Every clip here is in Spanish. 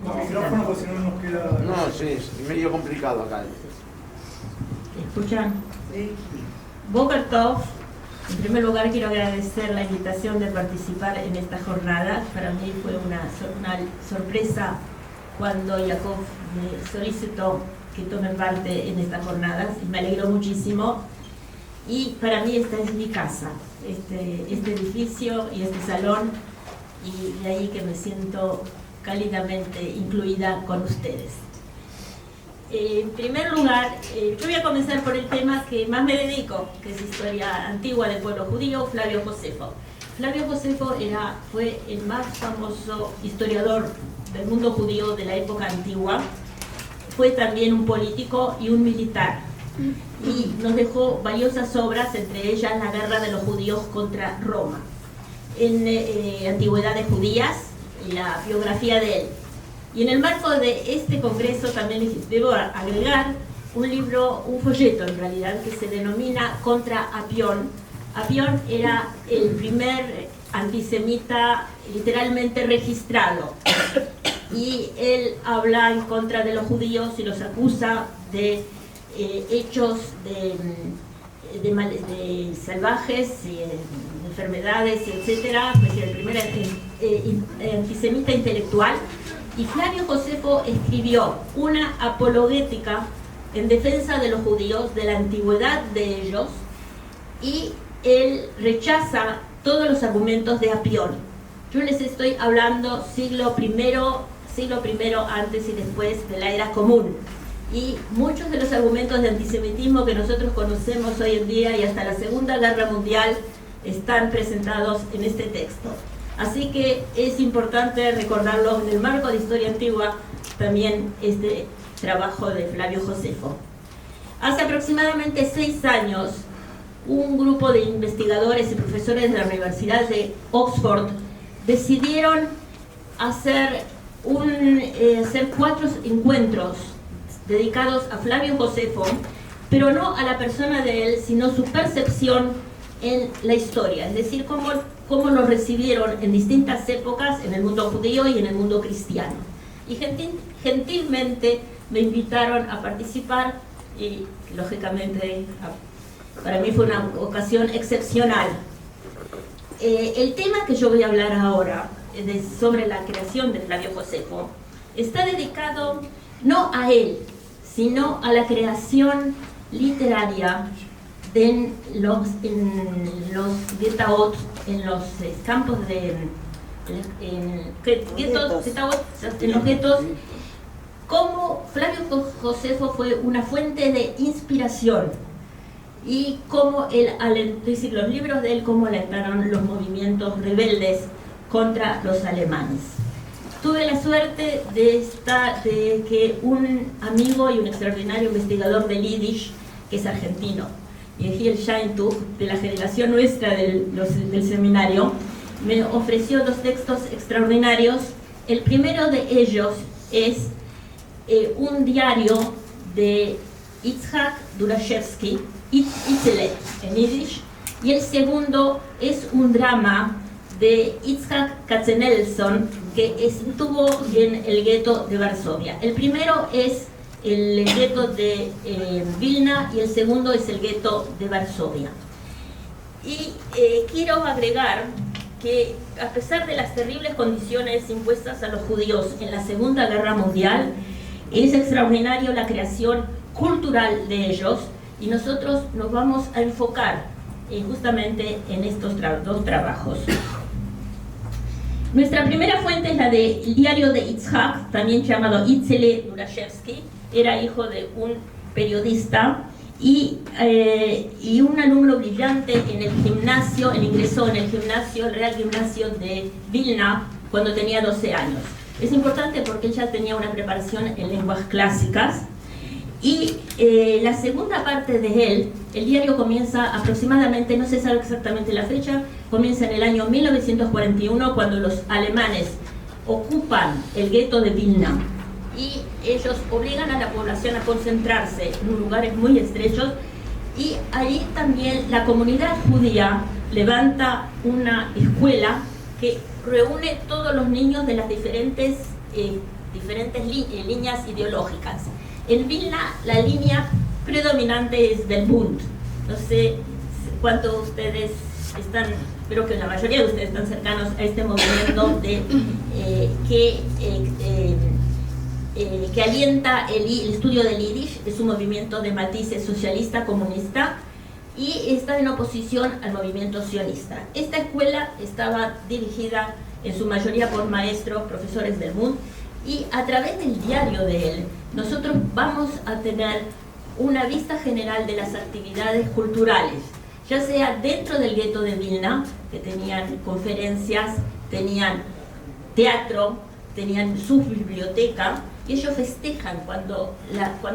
Con micrófono, porque si no nos queda... No, sí, es medio complicado acá. ¿Escuchan? Sí. Boker Tov, en primer lugar quiero agradecer la invitación de participar en esta jornada. Para mí fue una sorpresa cuando Jacob me solicitó que tome parte en estas jornadas y me alegró muchísimo. Y para mí esta es mi casa, este edificio y este salón, y de ahí que me siento cálidamente incluida con ustedes. En primer lugar, yo voy a comenzar por el tema que más me dedico, que es historia antigua del pueblo judío, Flavio Josefo. Flavio Josefo fue el más famoso historiador del mundo judío de la época antigua. Fue también un político y un militar, y nos dejó valiosas obras, entre ellas La guerra de los judíos contra Roma, en Antigüedades Judías, la biografía de él. Y en el marco de este congreso también debo agregar un libro, un folleto en realidad, que se denomina Contra Apión. Apión era el primer antisemita literalmente registrado, y él habla en contra de los judíos y los acusa de hechos de salvajes, de enfermedades, etcétera. Pues el primer antisemita intelectual. Y Flavio Josefo escribió una apologética en defensa de los judíos, de la antigüedad de ellos, y él rechaza todos los argumentos de Apión. Yo les estoy hablando siglo I antes y después de la era común. Y muchos de los argumentos de antisemitismo que nosotros conocemos hoy en día y hasta la Segunda Guerra Mundial están presentados en este texto. Así que es importante recordarlo en el marco de historia antigua, también este trabajo de Flavio Josefo. Hace aproximadamente 6 años, un grupo de investigadores y profesores de la Universidad de Oxford decidieron hacer 4 encuentros dedicados a Flavio Josefo, pero no a la persona de él, sino su percepción en la historia, es decir, cómo lo recibieron en distintas épocas en el mundo judío y en el mundo cristiano. Y gentilmente me invitaron a participar, y lógicamente para mí fue una ocasión excepcional. El tema que yo voy a hablar ahora sobre la creación de Flavio Josefo está dedicado no a él, sino a la creación literaria en los getaot, en los campos en los guetos, cómo Flavio Josefo fue una fuente de inspiración, y cómo decir, los libros de él, cómo alentaron los movimientos rebeldes contra los alemanes. Tuve la suerte de que un amigo y un extraordinario investigador del Yiddish, que es argentino, Yehiel Sheintuch, de la generación nuestra del seminario, me ofreció 2 textos extraordinarios. El primero de ellos es un diario de Yitzhak Durashevsky, Itzele en Yiddish, y el segundo es un drama de Yitzhak Katzenelson, que estuvo en el gueto de Varsovia. El primero es el gueto de Vilna y el segundo es el gueto de Varsovia. Y quiero agregar que a pesar de las terribles condiciones impuestas a los judíos en la Segunda Guerra Mundial, es extraordinario la creación cultural de ellos, y nosotros nos vamos a enfocar justamente en estos 2 trabajos. Nuestra primera fuente es la del diario de Yitzhak, también llamado Itzele Durashevsky. Era hijo de un periodista y un alumno brillante en el gimnasio. Él ingresó en el Real Gimnasio de Vilna cuando tenía 12 años. Es importante porque él ya tenía una preparación en lenguas clásicas. Y la segunda parte de él, el diario comienza aproximadamente, no se sabe exactamente la fecha, comienza en el año 1941, cuando los alemanes ocupan el gueto de Vilna, y ellos obligan a la población a concentrarse en lugares muy estrechos, y ahí también la comunidad judía levanta una escuela que reúne todos los niños de las diferentes diferentes líneas ideológicas. En Vilna la línea predominante es del Bund. No sé cuántos ustedes están, creo que la mayoría de ustedes están cercanos a este movimiento que alienta el estudio del Yiddish. Es un movimiento de matices socialista, comunista, y está en oposición al movimiento sionista. Esta escuela estaba dirigida en su mayoría por maestros, profesores del Bund, y a través del diario de él nosotros vamos a tener una vista general de las actividades culturales, ya sea dentro del gueto de Vilna, que tenían conferencias, tenían teatro, tenían su biblioteca, y ellos festejan cuando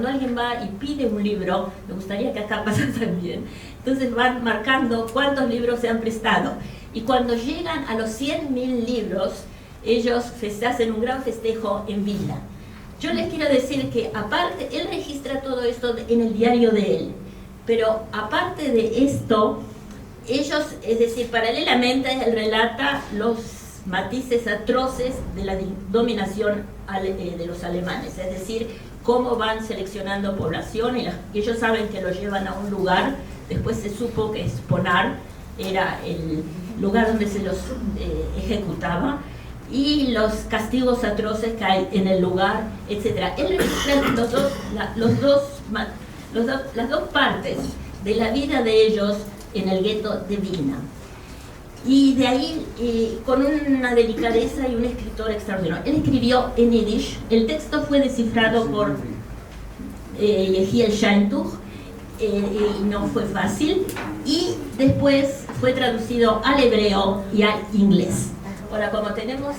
alguien va y pide un libro. Me gustaría que acá pasara también. Entonces van marcando cuántos libros se han prestado, y cuando llegan a los 100.000 libros, ellos hacen un gran festejo en Vilna. Yo les quiero decir que aparte, él registra todo esto en el diario de él, pero aparte de esto, ellos, es decir, paralelamente él relata los matices atroces de la dominación de los alemanes, es decir, cómo van seleccionando población, y ellos saben que lo llevan a un lugar. Después se supo que Sponar era el lugar donde se los ejecutaba, y los castigos atroces que hay en el lugar, etc. Él registra las dos partes de la vida de ellos en el gueto de Vilna. Y de ahí, con una delicadeza y un escritor extraordinario. Él escribió en Yiddish, el texto fue descifrado por Yehiel Sheintuch, y no fue fácil, y después fue traducido al hebreo y al inglés. Ahora, como tenemos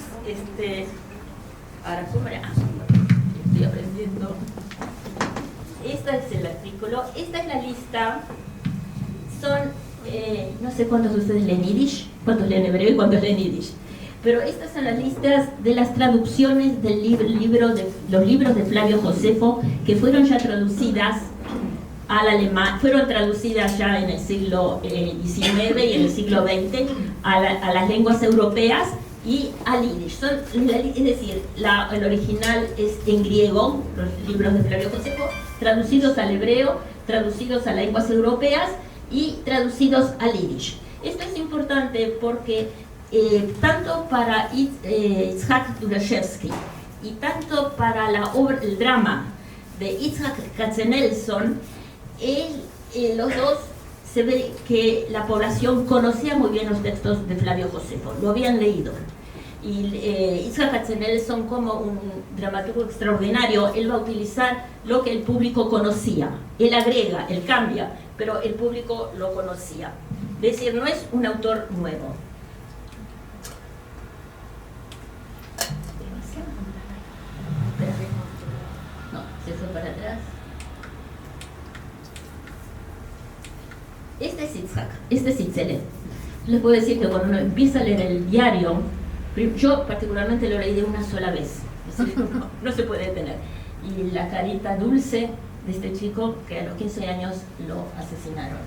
ahora, estoy aprendiendo. Este es el artículo, esta es la lista. Son, no sé cuántos de ustedes leen Yiddish, cuántos leen hebreo y cuántos leen Yiddish, pero estas son las listas de las traducciones del los libros de Flavio Josefo, que fueron ya traducidas al alemán, fueron traducidas ya en el siglo XIX y en el siglo XX a las lenguas europeas y al Yiddish. Es decir, el original es en griego, los libros de Flavio Josefo, traducidos al hebreo, traducidos a lenguas europeas y traducidos al Yiddish. Esto es importante porque tanto para Itzhak Durashevsky y tanto para el drama de Itzhak Katzenelson, los dos se ve que la población conocía muy bien los textos de Flavio Josefo, lo habían leído. Y Itzhak Katzenelson, como un dramaturgo extraordinario, él va a utilizar lo que el público conocía. Él agrega, él cambia, pero el público lo conocía. Es decir, no es un autor nuevo. No, se fue para atrás. Este es Itzhak, este es Itzelem. Les puedo decir que cuando uno empieza a leer el diario, yo particularmente lo leí de una sola vez, es decir, no se puede detener. Y la carita dulce de este chico que a los 15 años lo asesinaron.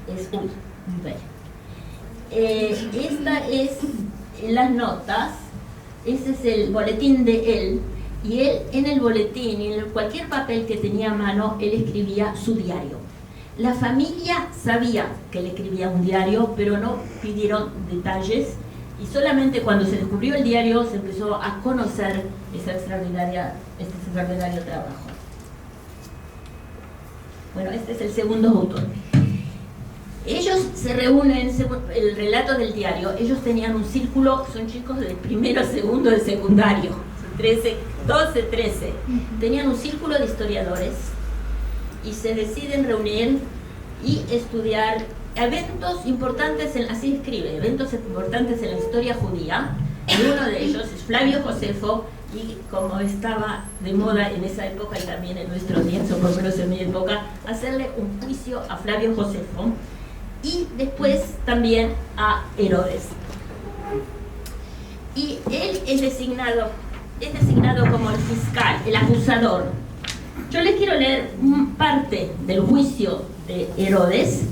Es muy bello. Esta es las notas, ese es el boletín de él, y él en el boletín y en cualquier papel que tenía a mano, él escribía su diario. La familia sabía que él escribía un diario, pero no pidieron detalles, y solamente cuando se descubrió el diario se empezó a conocer este extraordinario trabajo. Bueno, este es el segundo autor. Ellos se reúnen, según el relato del diario, ellos tenían un círculo, son chicos de primero, segundo de secundario, 12, 13. Tenían un círculo de historiadores y se deciden reunir y estudiar eventos importantes, así escribe, eventos importantes en la historia judía, y uno de ellos es Flavio Josefo, y como estaba de moda en esa época y también en nuestros días, o por lo menos en mi época, hacerle un juicio a Flavio Josefo, y después también a Herodes. Y él es designado como el fiscal, el acusador. Yo les quiero leer parte del juicio de Herodes,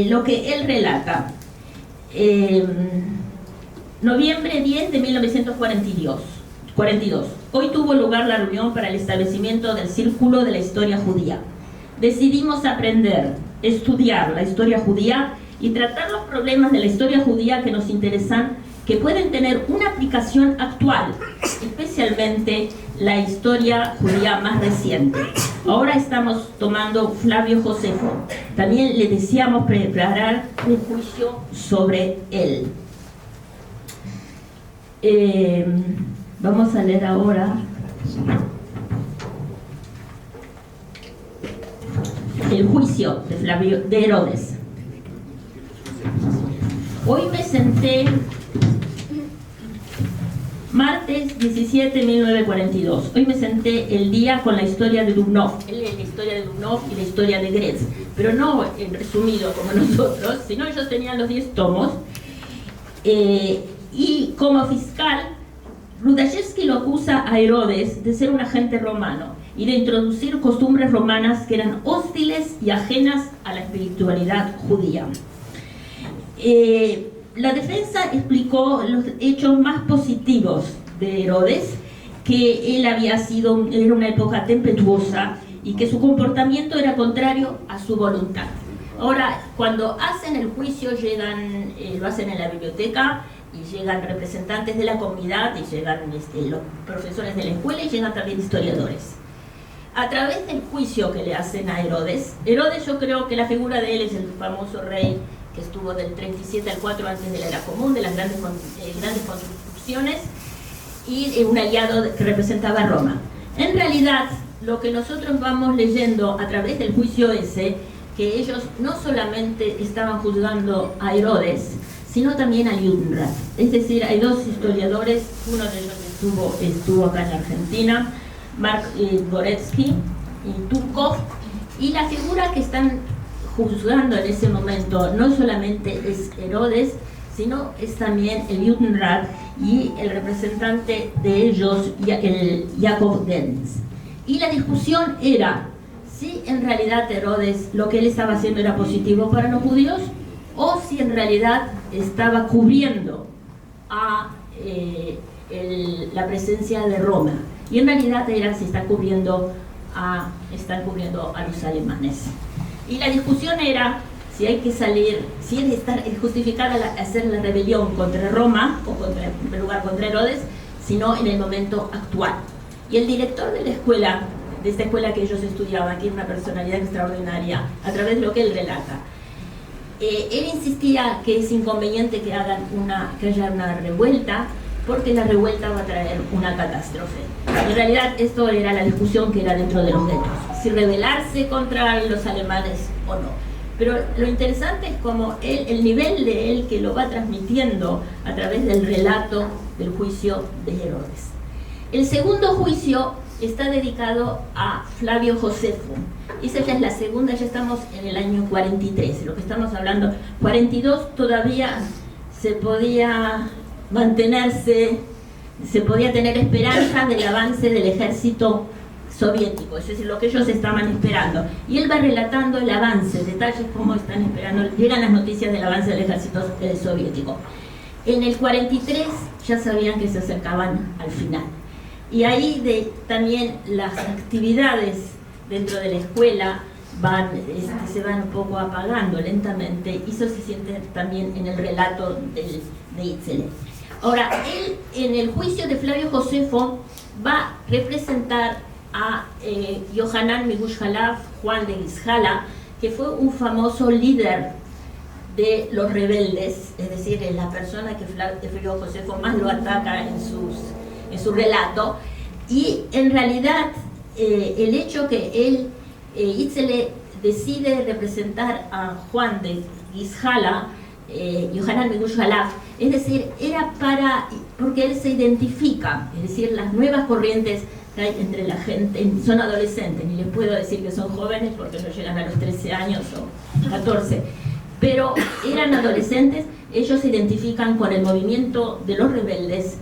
lo que él relata. Noviembre 10 de 1942. 42. Hoy tuvo lugar la reunión para el establecimiento del Círculo de la Historia Judía. Decidimos aprender, estudiar la historia judía y tratar los problemas de la historia judía que nos interesan, que pueden tener una aplicación actual, especialmente la historia judía más reciente. Ahora estamos tomando Flavio Josefo. También le deseamos preparar un juicio sobre él. Vamos a leer ahora el juicio de Herodes. Hoy me senté, martes 17 de 1942. Hoy me senté el día con la historia de Dubnov, la historia de Dubnov y la historia de Gretz, pero no en resumido como nosotros, sino ellos tenían los 10 tomos. Y como fiscal, Rudashevsky lo acusa a Herodes de ser un agente romano y de introducir costumbres romanas que eran hostiles y ajenas a la espiritualidad judía. La defensa explicó los hechos más positivos de Herodes, que él era una época tempestuosa y que su comportamiento era contrario a su voluntad. Ahora, cuando hacen el juicio, lo hacen en la biblioteca, y llegan representantes de la comunidad, y llegan los profesores de la escuela, y llegan también historiadores. A través del juicio que le hacen a Herodes, yo creo que la figura de él es el famoso rey que estuvo del 37 al 4 antes de la era común, de las grandes construcciones, y un aliado que representaba a Roma. En realidad, lo que nosotros vamos leyendo a través del juicio ese, que ellos no solamente estaban juzgando a Herodes, sino también a Judenrat. Es decir, hay dos historiadores, uno de ellos estuvo acá en Argentina, Mark Dvoretsky y Turkov, y la figura que están juzgando en ese momento no solamente es Herodes, sino es también el Judenrat y el representante de ellos, el Jacob Denz. Y la discusión era si en realidad Herodes lo que él estaba haciendo era positivo para los judíos, o si en realidad estaba cubriendo a la presencia de Roma. Y en realidad si están cubriendo a los alemanes. Y la discusión era si hay que salir, si es justificada hacer la rebelión contra Roma, o en primer lugar contra Herodes, sino en el momento actual. Y el director de la escuela, de esta escuela que ellos estudiaban, que era una personalidad extraordinaria, a través de lo que él relata, él insistía que es inconveniente que haya una revuelta, porque la revuelta va a traer una catástrofe. En realidad esto era la discusión que era dentro de los guetos, si rebelarse contra los alemanes o no. Pero lo interesante es como el nivel de él que lo va transmitiendo a través del relato del juicio de Herodes. El segundo juicio está dedicado a Flavio Josefo. Esa ya es la segunda, ya estamos en el año 43, lo que estamos hablando. 42 todavía se podía mantenerse, se podía tener esperanza del avance del ejército soviético, es decir, lo que ellos estaban esperando. Y él va relatando el avance, detalles cómo están esperando, llegan las noticias del avance del ejército soviético. En el 43 ya sabían que se acercaban al final. Y ahí también las actividades dentro de la escuela se van un poco apagando lentamente, y eso se siente también en el relato de Itzele. Ahora, él en el juicio de Flavio Josefo va a representar a Yohanan Migush Halaf, Juan de Gizhala, que fue un famoso líder de los rebeldes, es decir, es la persona que Flavio Josefo más lo ataca en su relato. Y en realidad el hecho que Itzele decide representar a Juan de Gizhala, Yohanan Migush Halaf, es decir, era porque él se identifica, es decir, las nuevas corrientes que hay entre la gente, son adolescentes, ni les puedo decir que son jóvenes porque no llegan a los 13 años o 14, pero eran adolescentes, ellos se identifican con el movimiento de los rebeldes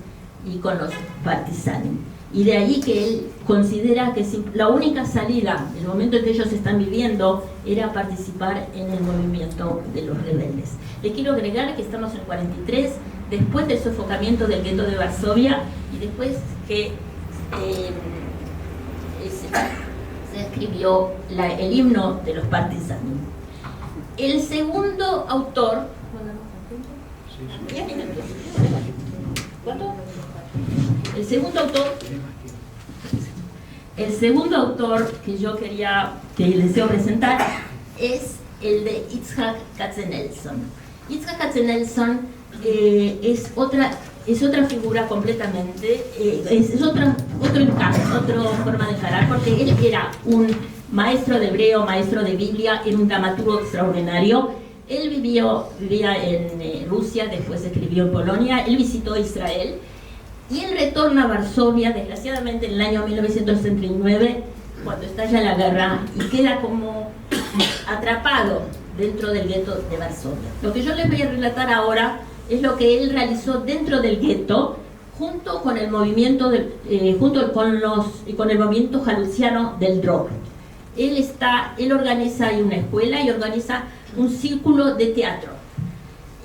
y con los partisanos. Y de ahí que él considera que la única salida, el momento en que ellos están viviendo, era participar en el movimiento de los rebeldes. Les quiero agregar que estamos en 43, después del sofocamiento del gueto de Varsovia y después que se escribió el himno de los partisanos. El segundo autor... ¿Cuánto? El segundo autor que yo deseo presentar es el de Itzhak Katzenelson. Itzhak Katzenelson es otra figura completamente, es otro encaje, otra forma de encarar, porque él era un maestro de hebreo, maestro de Biblia, era un dramaturgo extraordinario. Él vivía en Rusia, después escribió en Polonia, él visitó Israel y él retorna a Varsovia, desgraciadamente en el año 1939, cuando estalla la guerra, y queda como atrapado dentro del gueto de Varsovia. Lo que yo les voy a relatar ahora es lo que él realizó dentro del gueto, junto con el movimiento con el movimiento jalusiano del Dror. Él organiza ahí una escuela y organiza un círculo de teatro.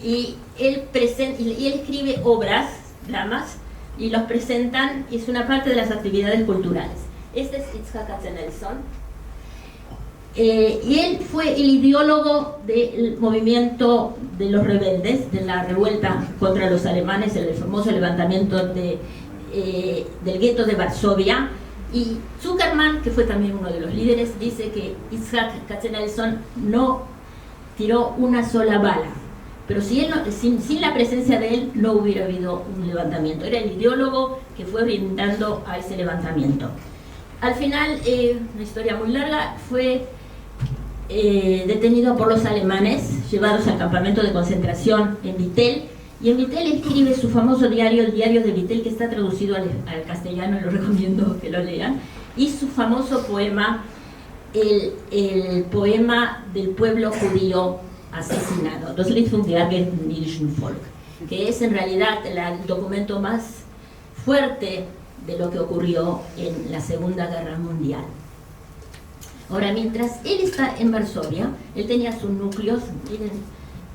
Y él escribe obras, dramas, y los presentan, y es una parte de las actividades culturales. Este es Itzhak Katzenelson. Y él fue el ideólogo del movimiento de los rebeldes, de la revuelta contra los alemanes, el famoso levantamiento del gueto de Varsovia. Y Zuckerman, que fue también uno de los líderes, dice que Itzhak Katzenelson no tiró una sola bala, pero sin la presencia de él no hubiera habido un levantamiento. Era el ideólogo que fue brindando a ese levantamiento. Al final, una historia muy larga, fue detenido por los alemanes, llevados al campamento de concentración en Vittel, y en Vittel escribe su famoso diario, el diario de Vittel, que está traducido al castellano, lo recomiendo que lo lean, y su famoso poema, el poema del pueblo judío asesinado, Das Lied vom geärgerten jüdischen Volk, que es en realidad el documento más fuerte de lo que ocurrió en la Segunda Guerra Mundial. Ahora, mientras él está en Varsovia, él tenía sus núcleos, miren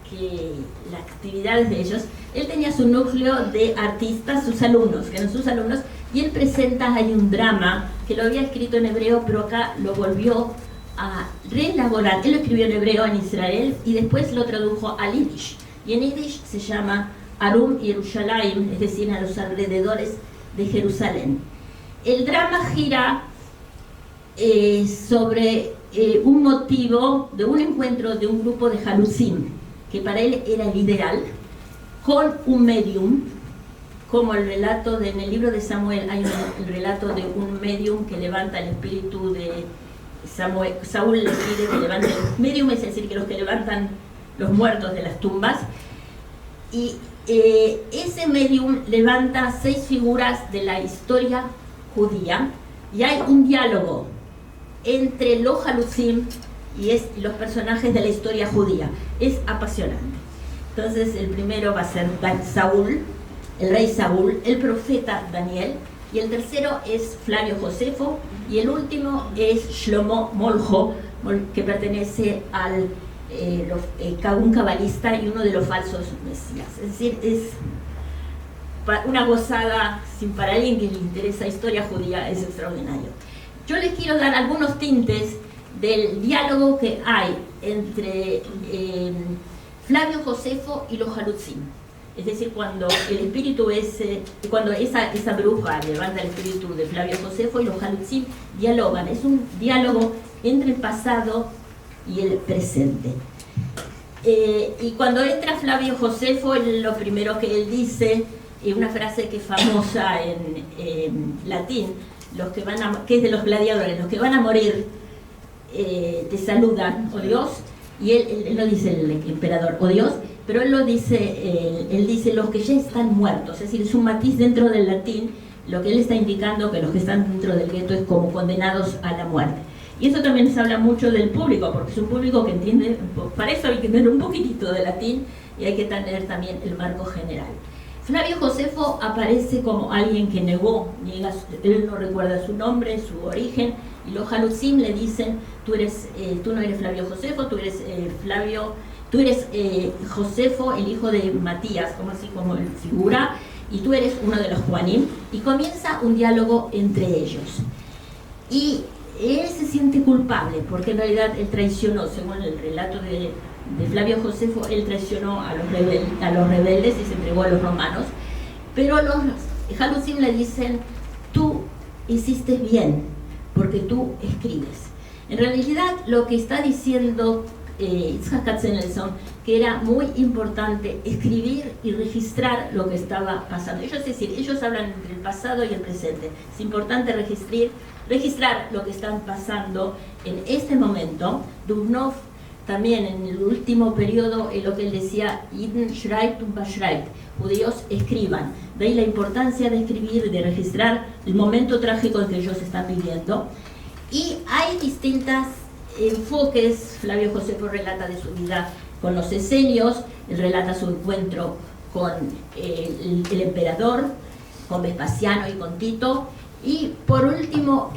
que las actividades de ellos, él tenía su núcleo de artistas, sus alumnos, que eran sus alumnos, y él presenta, hay un drama que lo había escrito en hebreo, pero acá lo volvió a reelaborar. Él lo escribió en hebreo en Israel y después lo tradujo al Yiddish, y en Yiddish se llama Arum Yerushalayim, es decir, a los alrededores de Jerusalén. El drama gira sobre un motivo de un encuentro de un grupo de Halusim, que para él era el ideal, con un medium, como el relato en el libro de Samuel hay el relato de un medium que levanta el espíritu de Samuel. Saúl le pide que levante el medium, es decir, que los que levantan los muertos de las tumbas, y ese medium levanta 6 figuras de la historia judía, y hay un diálogo entre los Halusim y los personajes de la historia judía. Es apasionante. Entonces el primero va a ser Saúl, el rey Saúl, el profeta Daniel, y el tercero es Flavio Josefo, y el último es Shlomo Molcho, que pertenece al un cabalista y uno de los falsos mesías. Es decir, es una gozada sin para alguien que le interesa historia judía, es extraordinario. Yo les quiero dar algunos tintes del diálogo que hay entre Flavio Josefo y los Halusim. Es decir, cuando el espíritu cuando esa bruja levanta el espíritu de Flavio Josefo y los Halusim dialogan. Es un diálogo entre el pasado y el presente. Y cuando entra Flavio Josefo, lo primero que él dice, una frase que es famosa en latín, que es de los gladiadores: los que van a morir te saludan, oh Dios. Y él no dice el emperador, oh Dios, pero él dice los que ya están muertos. Es decir, es un matiz dentro del latín. Lo que él está indicando que los que están dentro del gueto es como condenados a la muerte. Y eso también se habla mucho del público, porque es un público que entiende, para eso hay que tener un poquitito de latín y hay que tener también el marco general. Flavio Josefo aparece como alguien que niega, él no recuerda su nombre, su origen, y los Halusim le dicen: tú no eres Flavio Josefo, tú eres Flavio tú eres Josefo, el hijo de Matías, como así como él figura, y tú eres uno de los Juanim, y comienza un diálogo entre ellos. Y él se siente culpable, porque en realidad él traicionó, según el relato de Flavio Josefo, él traicionó a los rebeldes y se entregó a los romanos, pero los Halusim le dicen, tú hiciste bien, porque tú escribes. En realidad lo que está diciendo Yitzhak Katzenelson, que era muy importante escribir y registrar lo que estaba pasando. Ellos, es decir, ellos hablan entre el pasado y el presente. Es importante registrar lo que están pasando en este momento. Dubnov también en el último periodo, lo que él decía, Yidden schreibt und beschreibt, judíos escriban. De ahí la importancia de escribir, de registrar el momento trágico en que ellos están viviendo. Y hay distintos enfoques. Flavio Josefo relata de su vida con los esenios, él relata su encuentro con el emperador, con Vespasiano y con Tito. Y por último,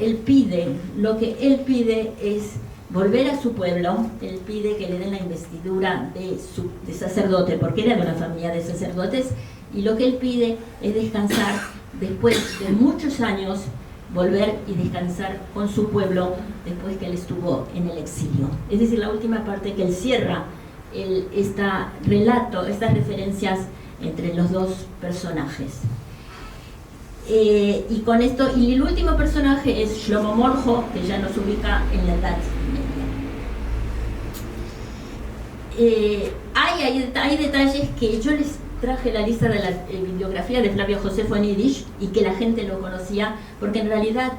lo que él pide es volver a su pueblo. Él pide que le den la investidura de sacerdote, porque era de una familia de sacerdotes, y lo que él pide es descansar después de muchos años, volver y descansar con su pueblo después que él estuvo en el exilio. Es decir, la última parte que él cierra estas referencias entre los dos personajes. Y con esto, y el último personaje es Shlomo Morjo, que ya nos ubica en la Edad Media. Hay detalles que yo les traje la lista de la bibliografía de Flavio Josefo en Yiddish y que la gente no conocía, porque en realidad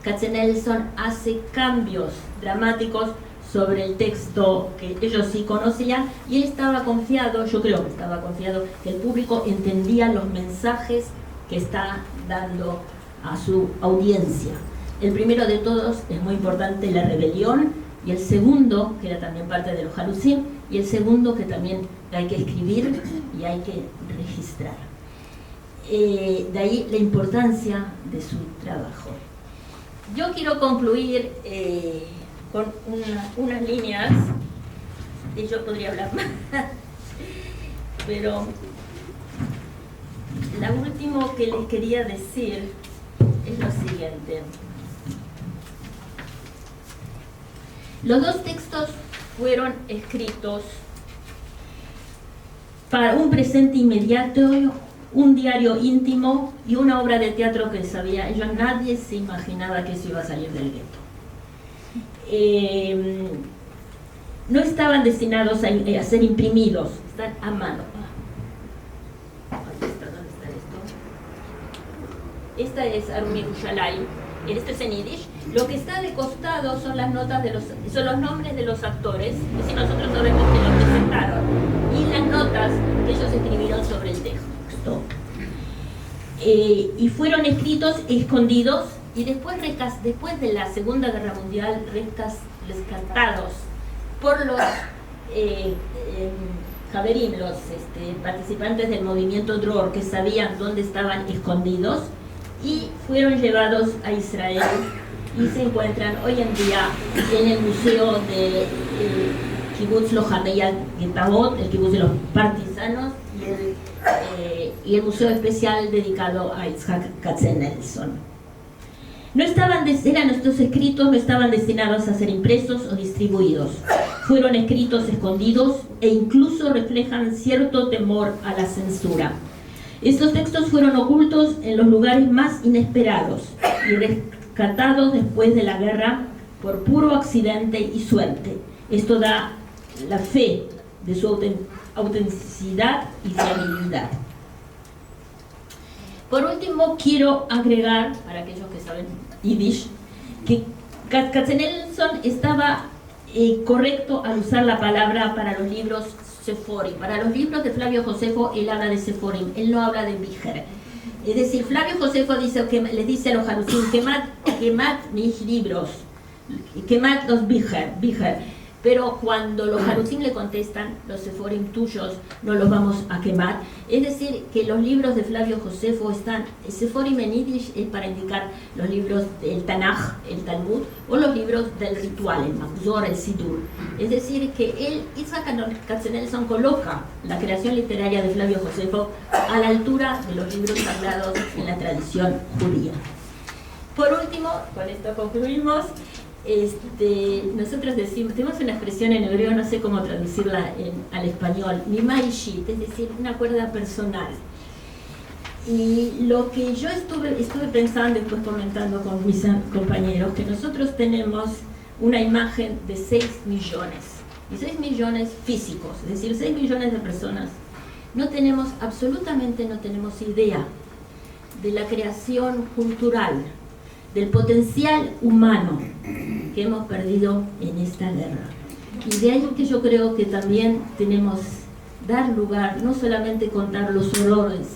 Katzenelson hace cambios dramáticos sobre el texto que ellos sí conocían, y él estaba confiado, yo creo que estaba confiado, que el público entendía los mensajes que está dando a su audiencia. El primero de todos es muy importante, la rebelión, y el segundo, que era también parte de los Halusim, y el segundo que también hay que escribir y hay que registrar. De ahí la importancia de su trabajo. Yo quiero concluir con unas líneas, y yo podría hablar más, pero lo último que les quería decir es lo siguiente. Los dos textos fueron escritos para un presente inmediato, un diario íntimo y una obra de teatro que sabía. Nadie se imaginaba que eso iba a salir del gueto. No estaban destinados a ser imprimidos, están a mano. ¿Dónde está esto? Esta es Arum Yerushalayim. Esto es en Yiddish. Lo que está de costado son las notas son los nombres de los actores, es decir, nosotros sabemos que los presentaron, y las notas que ellos escribieron sobre el texto. Y fueron escritos escondidos, y después de la Segunda Guerra Mundial, rescatados por los Javerim, los participantes del movimiento Dror, que sabían dónde estaban escondidos, y fueron llevados a Israel y se encuentran hoy en día en el museo de Kibbutz Lohamei Getavot, el kibbutz de los partisanos, y el museo especial dedicado a Yitzhak Katzenelson. Estos escritos no estaban destinados a ser impresos o distribuidos. Fueron escritos escondidos e incluso reflejan cierto temor a la censura. Estos textos fueron ocultos en los lugares más inesperados y rescatados después de la guerra por puro accidente y suerte. Esto da la fe de su autenticidad y fiabilidad. Por último, quiero agregar, para aquellos que saben Yiddish, que Katzenelson estaba correcto al usar la palabra para los libros Seforim. Para los libros de Flavio Josefo, él habla de Seforim, él no habla de Bicher. Es decir, Flavio Josefo les dice a los Halusim, quemad mis libros, quemad los Bicher. pero cuando los Harusim le contestan, los Seforim tuyos no los vamos a quemar. Es decir, que los libros de Flavio Josefo están, Seforim en Yiddish es para indicar los libros del Tanaj, el Talmud, o los libros del ritual, el Mahzor, el Sidur. Es decir, que él, Isaac Katzenelson, coloca la creación literaria de Flavio Josefo a la altura de los libros sagrados en la tradición judía. Por último, con esto concluimos. Nosotros decimos, tenemos una expresión en hebreo, no sé cómo traducirla al español, nima ishit, es decir, una cuerda personal. Y lo que yo estuve pensando, después comentando con mis compañeros, que nosotros tenemos una imagen de 6 millones, y 6 millones físicos, es decir, 6 millones de personas. Absolutamente no tenemos idea de la creación cultural, del potencial humano que hemos perdido en esta guerra. Y de ahí que yo creo que también tenemos dar lugar, no solamente contar los horrores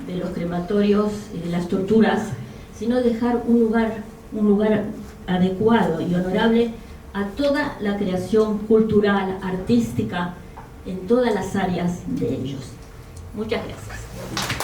de los crematorios y de las torturas, sino dejar un lugar adecuado y honorable a toda la creación cultural, artística, en todas las áreas de ellos. Muchas gracias.